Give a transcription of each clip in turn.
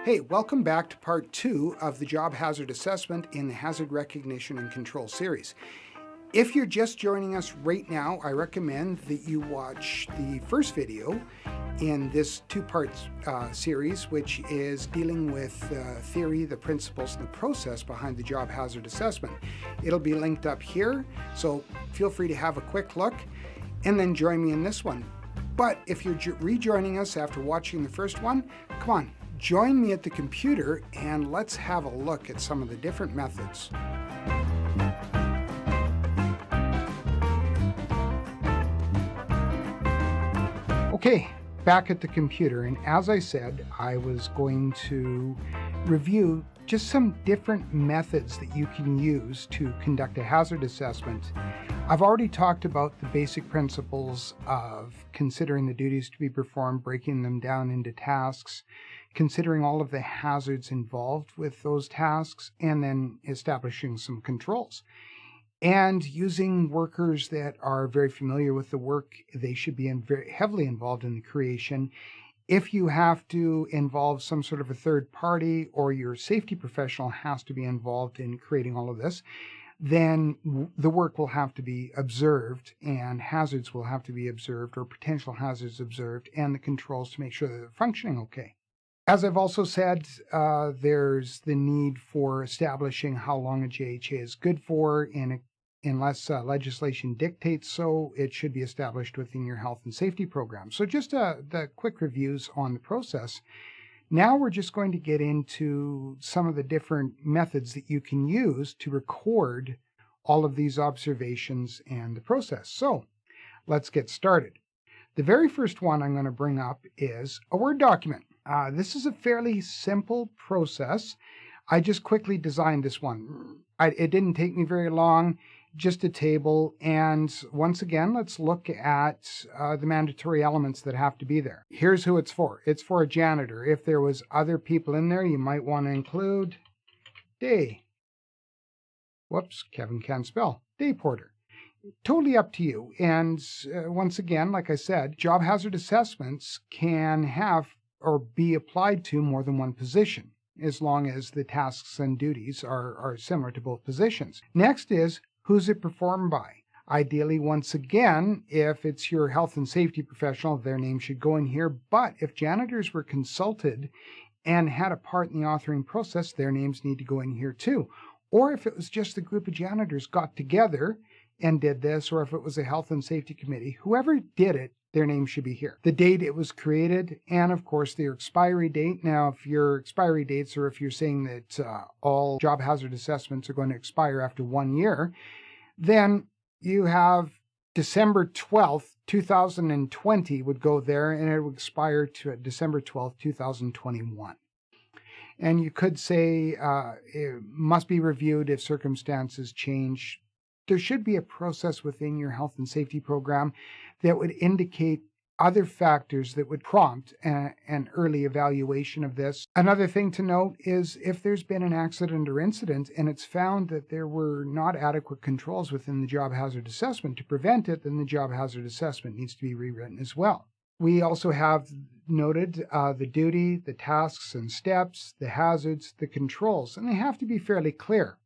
Hey, welcome back to part 2 of the Job Hazard Assessment in the Hazard Recognition and Control series. If you're just joining us right now, I recommend that you watch the first video in this two-part series, which is dealing with theory, the principles, and the process behind the Job Hazard Assessment. It'll be linked up here, so feel free to have a quick look and then join me in this one. But if you're rejoining us after watching the first one, come on. Join me at the computer and let's have a look at some of the different methods. Okay, back at the computer, and as I said, I was going to review just some different methods that you can use to conduct a hazard assessment. I've already talked about the basic principles of considering the duties to be performed, breaking them down into tasks, considering all of the hazards involved with those tasks, and then establishing some controls. And using workers that are very familiar with the work, they should be very heavily involved in the creation. If you have to involve some sort of a third party or your safety professional has to be involved in creating all of this, then the work will have to be observed and hazards will have to be observed or potential hazards observed and the controls to make sure that they're functioning okay. As I've also said, there's the need for establishing how long a JHA is good for, and unless legislation dictates so, it should be established within your health and safety program. So just the quick reviews on the process. Now we're just going to get into some of the different methods that you can use to record all of these observations and the process. So let's get started. The very first one I'm going to bring up is a Word document. This is a fairly simple process. I just quickly designed this one. It didn't take me very long, just a table. And once again, let's look at the mandatory elements that have to be there. Here's who it's for. It's for a janitor. If there was other people in there, you might want to include day. Whoops, Kevin can't spell. Day porter. Totally up to you. And once again, like I said, job hazard assessments can have or be applied to more than one position, as long as the tasks and duties are similar to both positions. Next is, who's it performed by? Ideally, once again, if it's your health and safety professional, their name should go in here. But if janitors were consulted and had a part in the authoring process, their names need to go in here too. Or if it was just a group of janitors got together and did this, or if it was a health and safety committee, whoever did it, their name should be here. The date it was created, and of course their expiry date. Now, if your expiry dates, or if you're saying that all job hazard assessments are going to expire after 1 year, then you have December 12th, 2020 would go there, and it would expire to December 12th, 2021. And you could say it must be reviewed if circumstances change. There should be a process within your health and safety program that would indicate other factors that would prompt an early evaluation of this. Another thing to note is if there's been an accident or incident and it's found that there were not adequate controls within the job hazard assessment to prevent it, then the job hazard assessment needs to be rewritten as well. We also have noted the duty, the tasks and steps, the hazards, the controls, and they have to be fairly clear.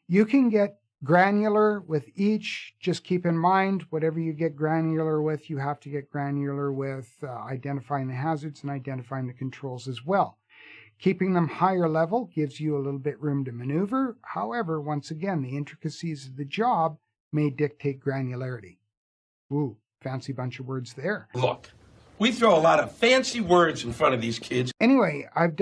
You can get granular with each. Just keep in mind, whatever you get granular with, you have to get granular with identifying the hazards and identifying the controls as well. Keeping them higher level gives you a little bit room to maneuver. However, once again, the intricacies of the job may dictate granularity. Ooh, fancy bunch of words there. Look, we throw a lot of fancy words in front of these kids. Anyway, I've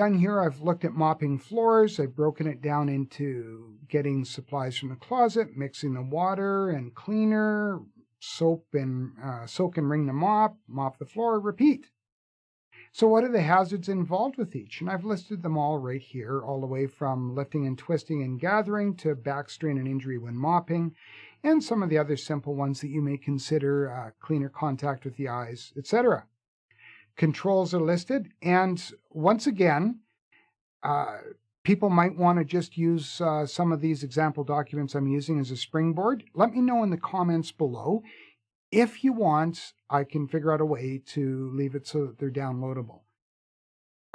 looked at mopping floors. I've broken it down into getting supplies from the closet, mixing the water and cleaner, soak and wring the mop the floor, repeat. So what are the hazards involved with each? And I've listed them all right here, all the way from lifting and twisting and gathering to back strain and injury when mopping, and some of the other simple ones that you may consider, cleaner contact with the eyes, etc. Controls are listed, and once again, people might want to just use some of these example documents I'm using as a springboard. Let me know in the comments below. If you want, I can figure out a way to leave it so that they're downloadable.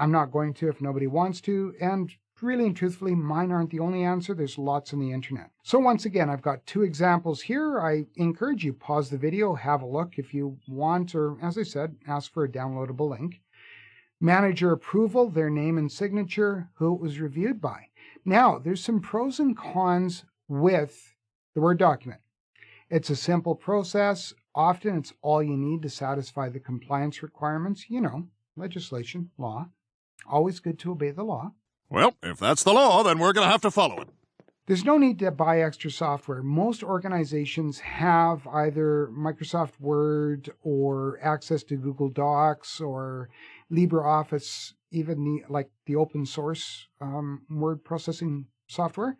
I'm not going to if nobody wants to, and really and truthfully, mine aren't the only answer. There's lots on the internet. So once again, I've got 2 examples here. I encourage you, pause the video, have a look if you want, or as I said, ask for a downloadable link. Manager approval, their name and signature, who it was reviewed by. Now, there's some pros and cons with the Word document. It's a simple process. Often it's all you need to satisfy the compliance requirements. You know, legislation, law. Always good to obey the law. Well, if that's the law, then we're going to have to follow it. There's no need to buy extra software. Most organizations have either Microsoft Word or access to Google Docs or LibreOffice, even the open source word processing software.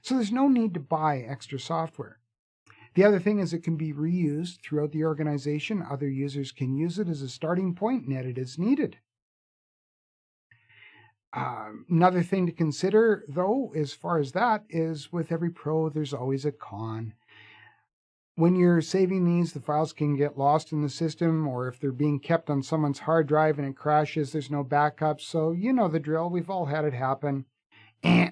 So there's no need to buy extra software. The other thing is it can be reused throughout the organization. Other users can use it as a starting point and edit as needed. Another thing to consider, though, as far as that, is with every pro, there's always a con. When you're saving these, the files can get lost in the system, or if they're being kept on someone's hard drive and it crashes, there's no backup. So you know the drill. We've all had it happen.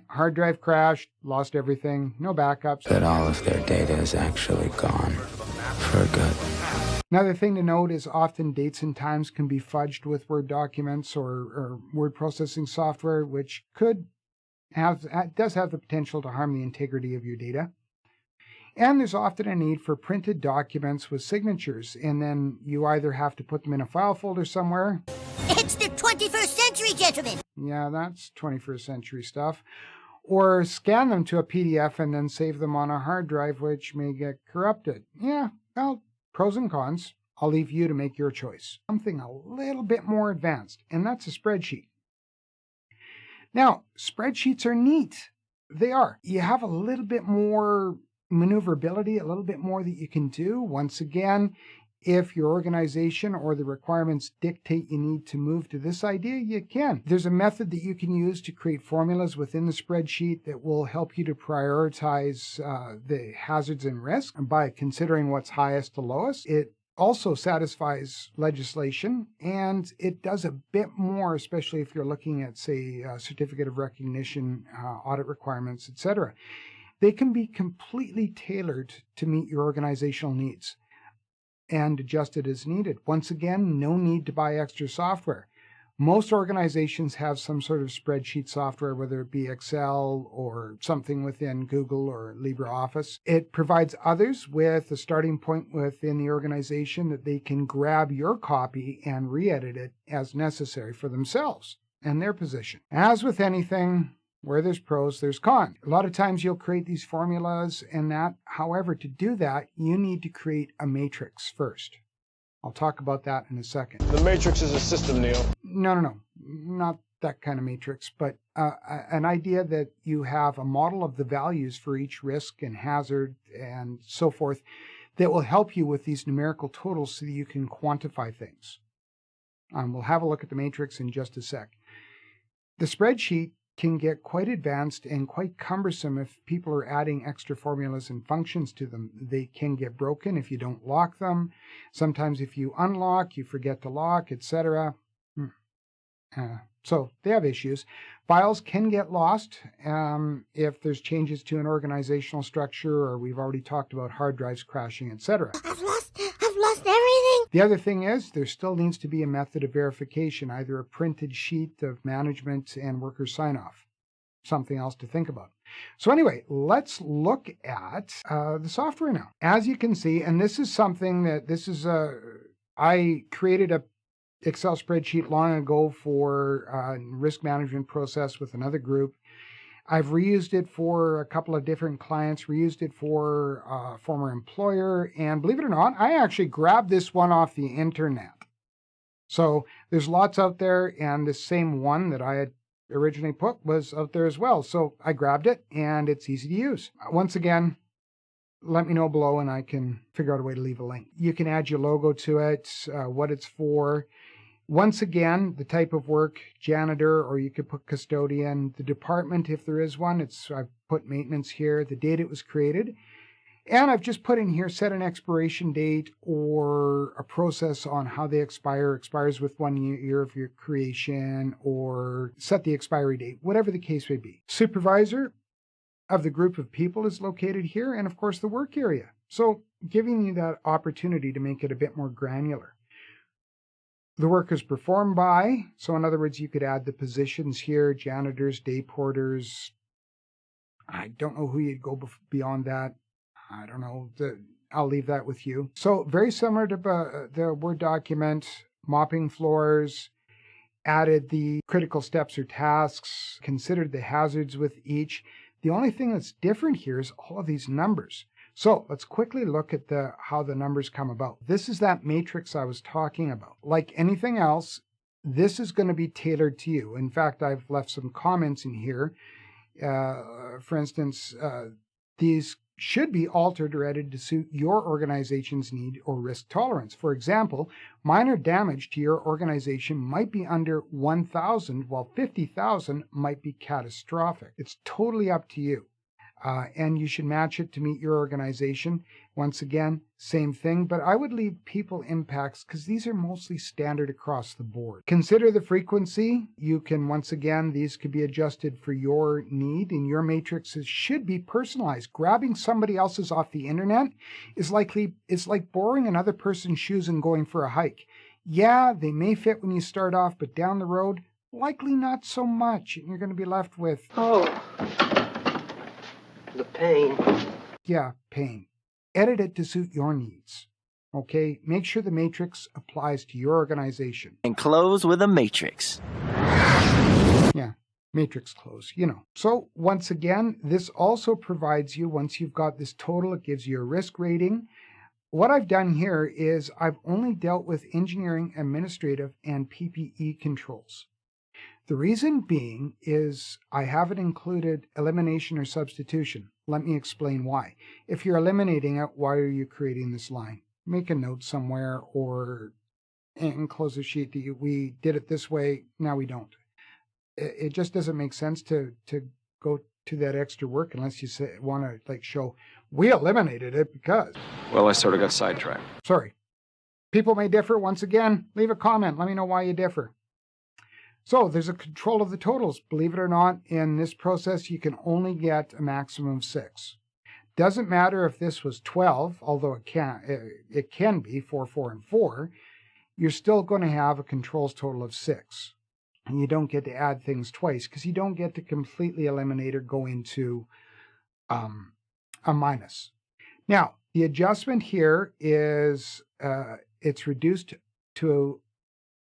Hard drive crashed, lost everything, no backups. That all of their data is actually gone for good. Another thing to note is often dates and times can be fudged with Word documents or word processing software, which does have the potential to harm the integrity of your data. And there's often a need for printed documents with signatures, and then you either have to put them in a file folder somewhere. It's the 21st century, gentlemen. Yeah, that's 21st century stuff. Or scan them to a PDF and then save them on a hard drive, which may get corrupted. Yeah, well, pros and cons. I'll leave you to make your choice. Something a little bit more advanced, and that's a spreadsheet. Now, spreadsheets are neat. They are. You have a little bit more maneuverability, a little bit more that you can do. Once again, if your organization or the requirements dictate you need to move to this idea, you can. There's a method that you can use to create formulas within the spreadsheet that will help you to prioritize the hazards and risks by considering what's highest to lowest. It also satisfies legislation, and it does a bit more, especially if you're looking at, say, certificate of recognition, audit requirements, etc. They can be completely tailored to meet your organizational needs and adjusted as needed. Once again, no need to buy extra software. Most organizations have some sort of spreadsheet software, whether it be Excel or something within Google or LibreOffice. It provides others with a starting point within the organization that they can grab your copy and re-edit it as necessary for themselves and their position. As with anything, where there's pros, there's cons. A lot of times you'll create these formulas and that. However, to do that, you need to create a matrix first. I'll talk about that in a second. The matrix is a system, Neil. No. Not that kind of matrix, but an idea that you have a model of the values for each risk and hazard and so forth that will help you with these numerical totals so that you can quantify things. We'll have a look at the matrix in just a sec. The spreadsheet can get quite advanced and quite cumbersome if people are adding extra formulas and functions to them. They can get broken if you don't lock them. Sometimes if you unlock, you forget to lock, etc. So they have issues. Files can get lost if there's changes to an organizational structure, or we've already talked about hard drives crashing, etc. I've lost everything. The other thing is there still needs to be a method of verification, either a printed sheet of management and worker sign-off. Something else to think about. So anyway, let's look at the software now. As you can see, and this is something that I created a Excel spreadsheet long ago for risk management process with another group. I've reused it for a couple of different clients, reused it for a former employer, and believe it or not, I actually grabbed this one off the internet. So there's lots out there, and the same one that I had originally put was out there as well. So I grabbed it, and it's easy to use. Once again, let me know below, and I can figure out a way to leave a link. You can add your logo to it, what it's for. Once again, the type of work, janitor, or you could put custodian. The department, if there is one, I've put maintenance here. The date it was created. And I've just put in here, set an expiration date or a process on how they expires with 1 year of your creation, or set the expiry date, whatever the case may be. Supervisor of the group of people is located here, and of course the work area. So giving you that opportunity to make it a bit more granular. The work is performed by, so in other words, you could add the positions here, janitors, day porters. I don't know who you'd go beyond that. I don't know. I'll leave that with you. So very similar to the Word document, mopping floors, added the critical steps or tasks, considered the hazards with each. The only thing that's different here is all of these numbers. So let's quickly look at how the numbers come about. This is that matrix I was talking about. Like anything else, this is going to be tailored to you. In fact, I've left some comments in here. For instance, these should be altered or edited to suit your organization's need or risk tolerance. For example, minor damage to your organization might be under 1,000, while 50,000 might be catastrophic. It's totally up to you. And you should match it to meet your organization. Once again, same thing, but I would leave people impacts because these are mostly standard across the board. Consider the frequency. You can, once again, these could be adjusted for your need, and your matrices should be personalized. Grabbing somebody else's off the internet is like borrowing another person's shoes and going for a hike. Yeah, they may fit when you start off, but down the road, likely not so much, and you're going to be left with... Oh. The pain. Yeah, pain. Edit it to suit your needs. Okay? Make sure the matrix applies to your organization. And close with a matrix. Yeah, matrix close, So once again, this also provides you, once you've got this total, it gives you a risk rating. What I've done here is I've only dealt with engineering, administrative, and PPE controls. The reason being is I haven't included elimination or substitution. Let me explain why. If you're eliminating it, why are you creating this line? Make a note somewhere or enclose a sheet that we did it this way, now we don't. It just doesn't make sense to go to that extra work unless you want to show we eliminated it because... Well, I sort of got sidetracked. Sorry. People may differ. Once again, leave a comment. Let me know why you differ. So there's a control of the totals. Believe it or not, in this process, you can only get a maximum of 6. Doesn't matter if this was 12, although it can be 4, 4, and 4. You're still going to have a controls total of 6. And you don't get to add things twice because you don't get to completely eliminate or go into a minus. Now, the adjustment here is it's reduced to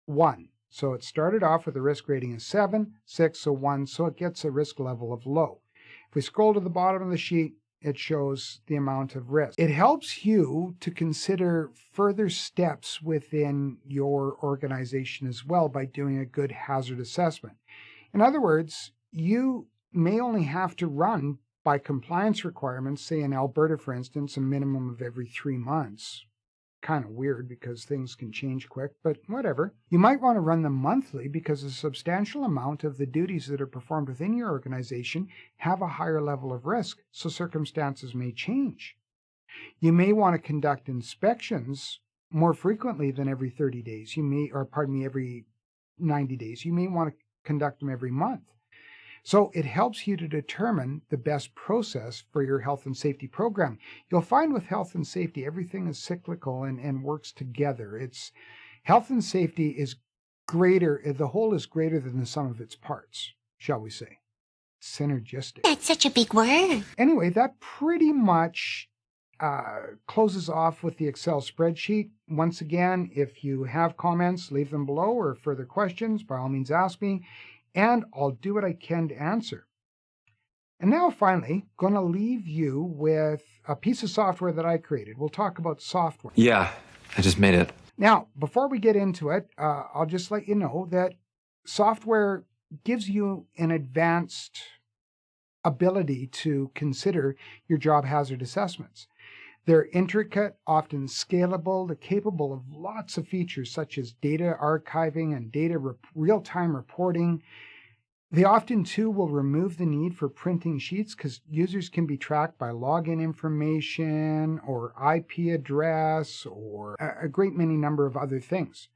1. So it started off with a risk rating of 7, 6, so 1, so it gets a risk level of low. If we scroll to the bottom of the sheet, it shows the amount of risk. It helps you to consider further steps within your organization as well by doing a good hazard assessment. In other words, you may only have to run by compliance requirements, say in Alberta, for instance, a minimum of every 3 months. Kind of weird because things can change quick, but whatever. You might want to run them monthly because a substantial amount of the duties that are performed within your organization have a higher level of risk, so circumstances may change. You may want to conduct inspections more frequently than every 30 days. Every 90 days. You may want to conduct them every month. So it helps you to determine the best process for your health and safety program. You'll find with health and safety, everything is cyclical and works together. Health and safety is greater, the whole is greater than the sum of its parts, shall we say. Synergistic. That's such a big word. Anyway, that pretty much closes off with the Excel spreadsheet. Once again, if you have comments, leave them below, or further questions, by all means ask me. And I'll do what I can to answer. And now finally, going to leave you with a piece of software that I created. We'll talk about software. Yeah, I just made it. Now, before we get into it, I'll just let you know that software gives you an advanced ability to consider your job hazard assessments. They're intricate, often scalable, they're capable of lots of features such as data archiving and data real-time reporting. They often, too, will remove the need for printing sheets because users can be tracked by login information or IP address or a great many number of other things.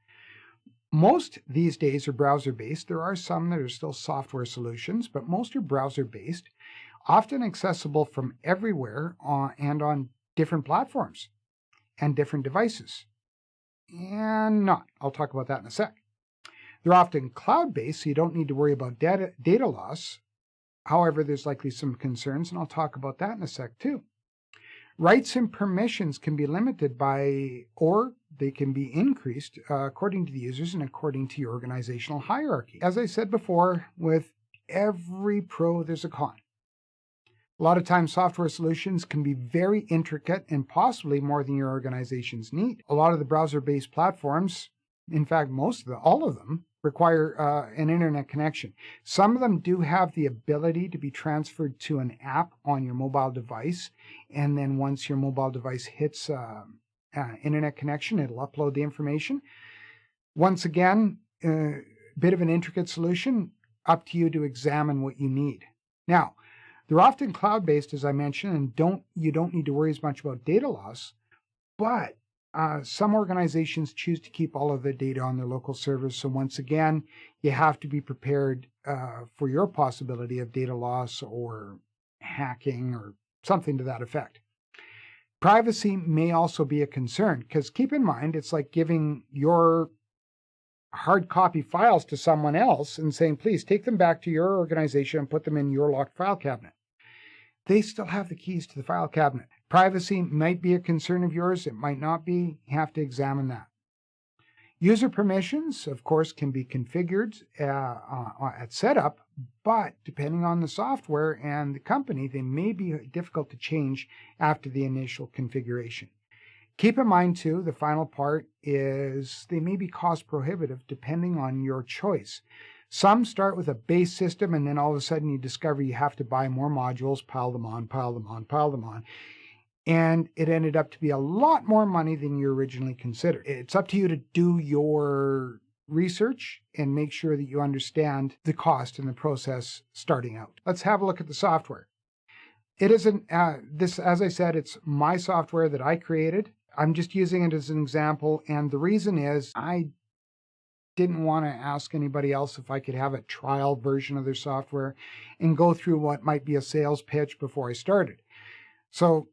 Most these days are browser-based. There are some that are still software solutions, but most are browser-based, often accessible from everywhere and on different platforms and different devices. And not. I'll talk about that in a sec. They're often cloud-based, so you don't need to worry about data loss. However, there's likely some concerns, and I'll talk about that in a sec too. Rights and permissions can be limited or they can be increased according to the users and according to your organizational hierarchy. As I said before, with every pro, there's a con. A lot of times software solutions can be very intricate and possibly more than your organizations need. A lot of the browser-based platforms, in fact, all of them, require an internet connection. Some of them do have the ability to be transferred to an app on your mobile device, and then once your mobile device hits internet connection, it'll upload the information. Once again, a bit of an intricate solution, up to you to examine what you need. Now, they're often cloud-based, as I mentioned, and you don't need to worry as much about data loss, but some organizations choose to keep all of their data on their local servers. So once again, you have to be prepared for your possibility of data loss or hacking or something to that effect. Privacy may also be a concern because keep in mind, it's like giving your hard copy files to someone else and saying, please take them back to your organization and put them in your locked file cabinet. They still have the keys to the file cabinet. Privacy might be a concern of yours. It might not be. You have to examine that. User permissions, of course, can be configured at setup, but depending on the software and the company, they may be difficult to change after the initial configuration. Keep in mind, too, the final part is they may be cost prohibitive depending on your choice. Some start with a base system, and then all of a sudden you discover you have to buy more modules, pile them on. And it ended up to be a lot more money than you originally considered. It's up to you to do your research and make sure that you understand the cost and the process starting out. Let's have a look at the software. It isn't, as I said, it's my software that I created. I'm just using it as an example, and the reason is I didn't want to ask anybody else if I could have a trial version of their software and go through what might be a sales pitch before I started. So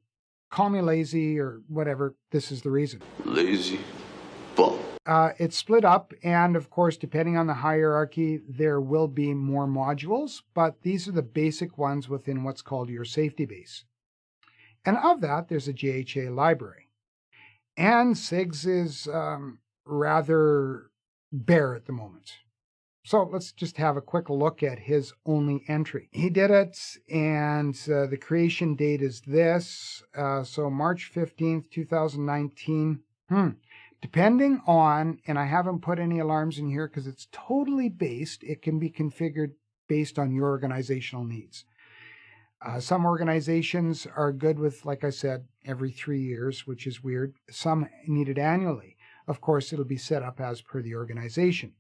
call me lazy or whatever, this is the reason. Lazy fuck. It's split up, and of course, depending on the hierarchy, there will be more modules, but these are the basic ones within what's called your safety base. And of that, there's a JHA library. And SIGS is rather bare at the moment. So let's just have a quick look at his only entry. He did it, and the creation date is this. So March 15th, 2019. Depending on, and I haven't put any alarms in here because it's totally based, it can be configured based on your organizational needs. Some organizations are good with, like I said, every 3 years, which is weird. Some need it annually. Of course, it'll be set up as per the organization.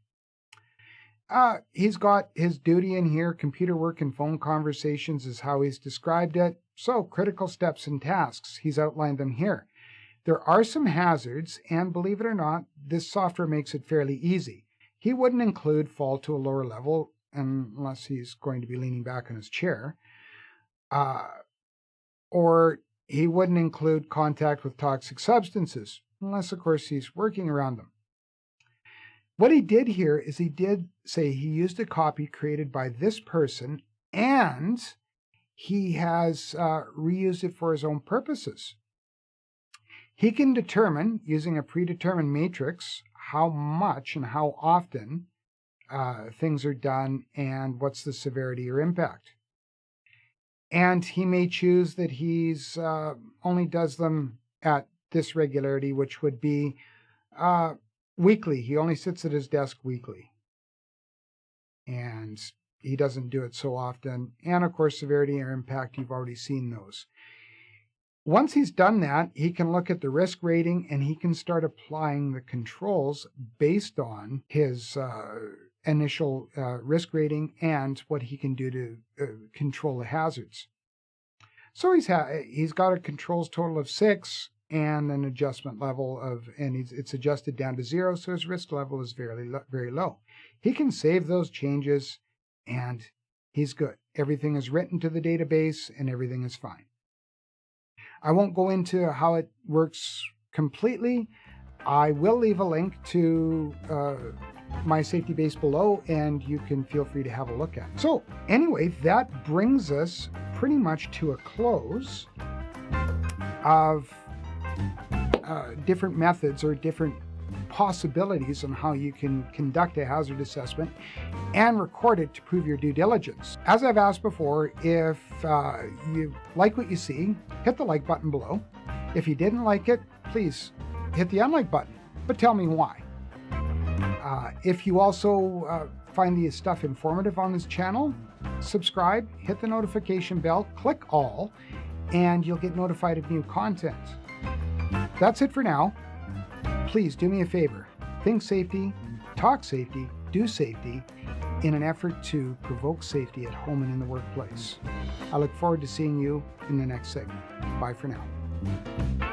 He's got his duty in here. Computer work and phone conversations is how he's described it. So critical steps and tasks, he's outlined them here. There are some hazards, and believe it or not, this software makes it fairly easy. He wouldn't include fall to a lower level unless he's going to be leaning back on his chair. Or he wouldn't include contact with toxic substances, unless, of course, he's working around them. What he did here is he did say he used a copy created by this person, and he has reused it for his own purposes. He can determine, using a predetermined matrix, how much and how often things are done and what's the severity or impact. And he may choose that he's only does them at this regularity, which would be weekly. He only sits at his desk weekly. And he doesn't do it so often. And of course, severity or impact, you've already seen those. Once he's done that, he can look at the risk rating and he can start applying the controls based on his initial risk rating and what he can do to control the hazards. So he's got a controls total of 6 and an adjustment level of, and it's adjusted down to 0, so his risk level is very low. He can save those changes and he's good. Everything is written to the database and everything is fine. I won't go into how it works completely. I will leave a link to my safety base below, and you can feel free to have a look at it. So anyway, that brings us pretty much to a close of different methods or different possibilities on how you can conduct a hazard assessment and record it to prove your due diligence. As I've asked before, if you like what you see, hit the like button below. If you didn't like it, please hit the unlike button, but tell me why. If you also find the stuff informative on this channel, subscribe, hit the notification bell, click all, and you'll get notified of new content. That's it for now. Please do me a favor. Think safety, talk safety, do safety in an effort to provoke safety at home and in the workplace. I look forward to seeing you in the next segment. Bye for now.